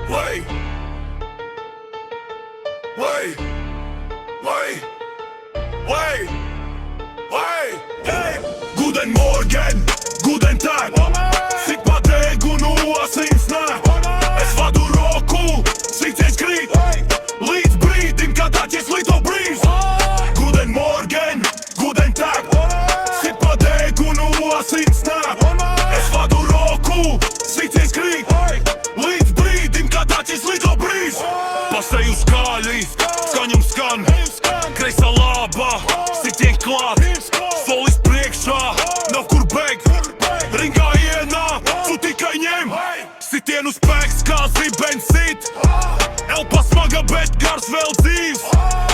Way, way, way, way, way, hey. Guten Morgen, guten Tag. Cik padegu no asins nāk. Es vadu roku, sirds krīt līdz brīdim, kad acis lido brīvs. Guten Morgen, guten Tag. Cik padegu no asins nāk. Es vadu roku, sirds krīt līdz brīdim, kad acis lido brīvs. Paseju skaļi, skaņum skan. Kreisā laba, sitien klāt. Solis priekšā, nav kur bēgt. Ringā ienā, tu tikai ņem. Sitienu spēks kā zibens sit. Elpa smaga, bet gars vēl dzīvs.